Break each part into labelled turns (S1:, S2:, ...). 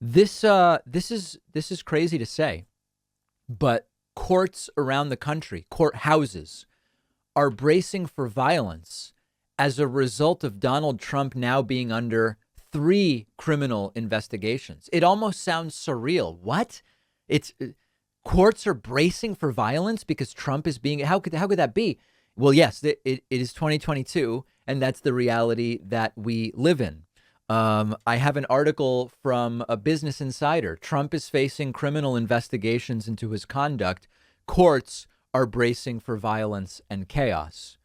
S1: This is crazy to say, but courts around the country, courthouses, are bracing for violence as a result of Donald Trump now being under 3 criminal investigations. It almost sounds surreal. What? It's Courts are bracing for violence because Trump is being. How could that be? Well, yes, it is 2022, and that's the reality that we live in. I have an article from a Business Insider. Trump is facing criminal investigations into his conduct. Courts are bracing for violence and chaos.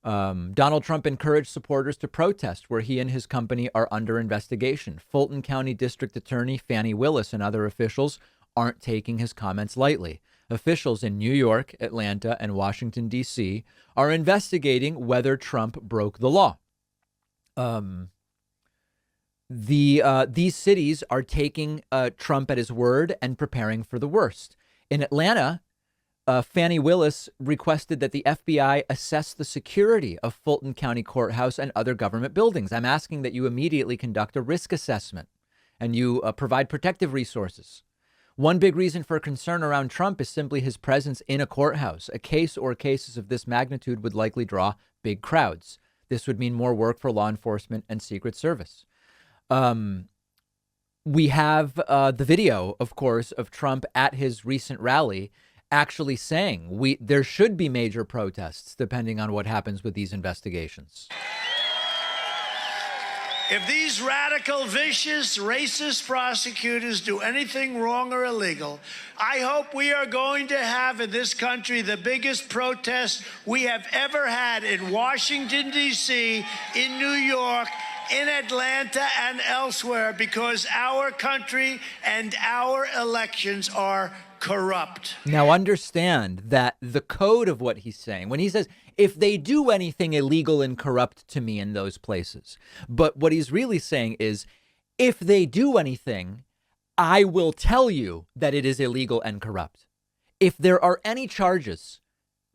S1: Donald Trump encouraged supporters to protest where he and his company are under investigation. Fulton County District Attorney Fani Willis and other officials aren't taking his comments lightly. Officials in New York, Atlanta, and Washington, D.C. are investigating whether Trump broke the law. These cities are taking Trump at his word and preparing for the worst. In Atlanta, Fani Willis requested that the FBI assess the security of Fulton County Courthouse and other government buildings. I'm asking that you immediately conduct a risk assessment and you provide protective resources. One big reason for concern around Trump is simply his presence in a courthouse. A case or cases of this magnitude would likely draw big crowds. This would mean more work for law enforcement and Secret Service. We have the video, of course, of Trump at his recent rally actually saying there should be major protests depending on what happens with these investigations.
S2: If these radical, vicious, racist prosecutors do anything wrong or illegal, I hope we are going to have in this country the biggest protest we have ever had in Washington, D.C., in New York, in Atlanta, and elsewhere, because our country and our elections are corrupt.
S1: Now understand that the code of what he's saying, when he says, if they do anything illegal and corrupt to me in those places, but what he's really saying is, if they do anything, I will tell you that it is illegal and corrupt. If there are any charges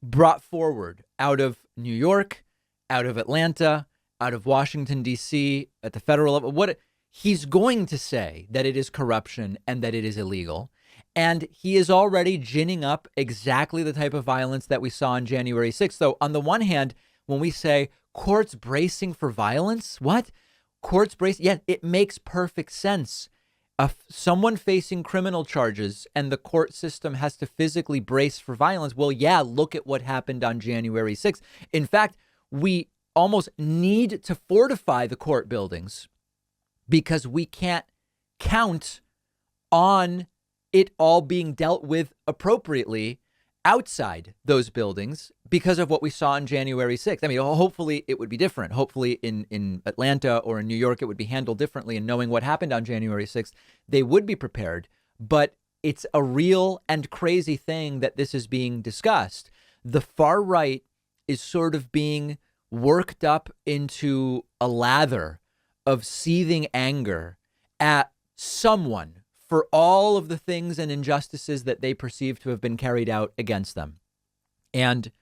S1: brought forward out of New York, out of Atlanta, out of Washington, D.C., at the federal level, he's going to say that it is corruption and that it is illegal. And he is already ginning up exactly the type of violence that we saw on January 6th. So on the one hand, when we say courts bracing for violence, what? Courts bracing? Yeah, it makes perfect sense. Someone facing criminal charges and the court system has to physically brace for violence. Well, yeah, look at what happened on January 6th. In fact, we almost need to fortify the court buildings because we can't count on it all being dealt with appropriately outside those buildings because of what we saw on January 6th. I mean, hopefully it would be different. Hopefully in Atlanta or in New York, it would be handled differently. And knowing what happened on January 6th, they would be prepared. But it's a real and crazy thing that this is being discussed. The far right is sort of being worked up into a lather of seething anger at someone for all of the things and injustices that they perceive to have been carried out against them. And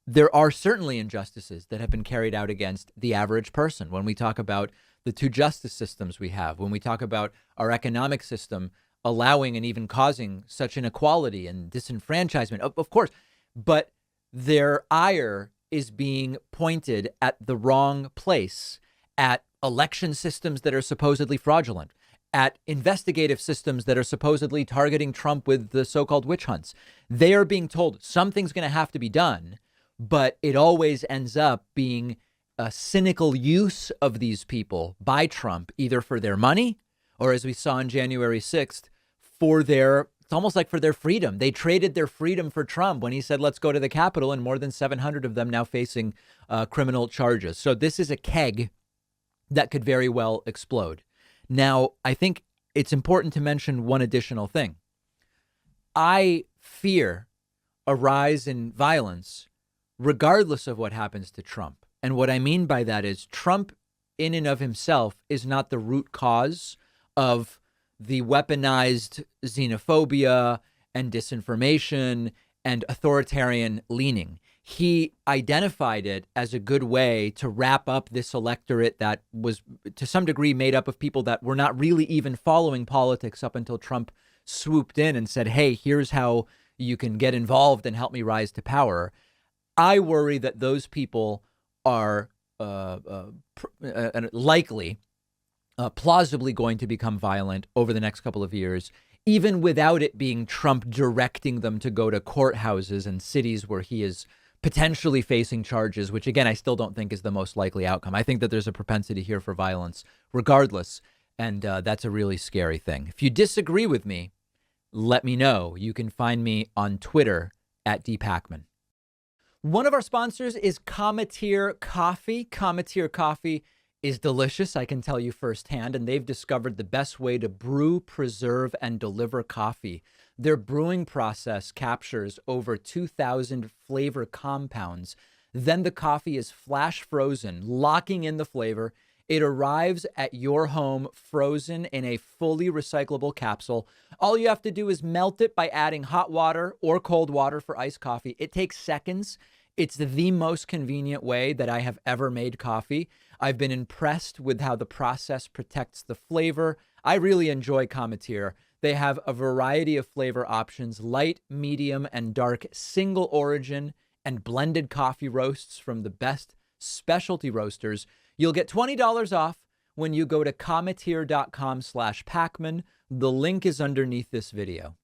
S1: there are certainly injustices that have been carried out against the average person. When we talk about the two justice systems we have, when we talk about our economic system allowing and even causing such inequality and disenfranchisement, of course, but their ire is being pointed at the wrong place, at election systems that are supposedly fraudulent, at investigative systems that are supposedly targeting Trump with the so-called witch hunts. They are being told something's going to have to be done, but it always ends up being a cynical use of these people by Trump, either for their money or, as we saw on January 6th, it's almost like for their freedom. They traded their freedom for Trump when he said, let's go to the Capitol, and more than 700 of them now facing criminal charges. So this is a keg that could very well explode. Now, I think it's important to mention one additional thing. I fear a rise in violence regardless of what happens to Trump. And what I mean by that is Trump in and of himself is not the root cause of the weaponized xenophobia and disinformation and authoritarian leaning. he identified it as a good way to wrap up this electorate that was to some degree made up of people that were not really even following politics up until Trump swooped in and said, hey, here's how you can get involved and help me rise to power. I worry that those people are likely, plausibly going to become violent over the next couple of years, even without it being Trump directing them to go to courthouses and cities where he is potentially facing charges, which, again, I still don't think is the most likely outcome. I think that there's a propensity here for violence regardless. And that's a really scary thing. If you disagree with me, let me know. You can find me on Twitter at @dpackman. One of our sponsors is Cometeer Coffee. Cometeer Coffee is delicious, I can tell you firsthand, and they've discovered the best way to brew, preserve, and deliver coffee. Their brewing process captures over 2,000 flavor compounds. Then the coffee is flash frozen, locking in the flavor. It arrives at your home frozen in a fully recyclable capsule. All you have to do is melt it by adding hot water or cold water for iced coffee. It takes seconds. It's the most convenient way that I have ever made coffee. I've been impressed with how the process protects the flavor. I really enjoy Cometeer. They have a variety of flavor options: light, medium, and dark single origin and blended coffee roasts from the best specialty roasters. You'll get $20 off when you go to cometeer.com/Packman. The link is underneath this video.